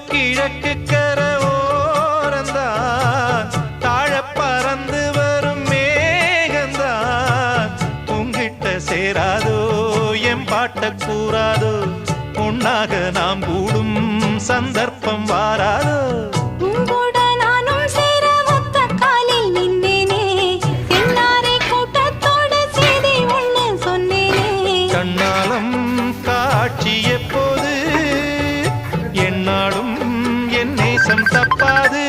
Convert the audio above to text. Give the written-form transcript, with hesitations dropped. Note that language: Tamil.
கிழக்கு கர ஓரந்தான் தாழ பறந்து வரும் மேகந்தான் உங்கிட்ட சேராதோ என் பாட்ட கூறாதோ உன்னாக நாம் கூடும் சந்தர்ப்பம் வாராதோ கண்ணாலம் காட்சி எப்போது என்னாலும் என் நேசம் தப்பாது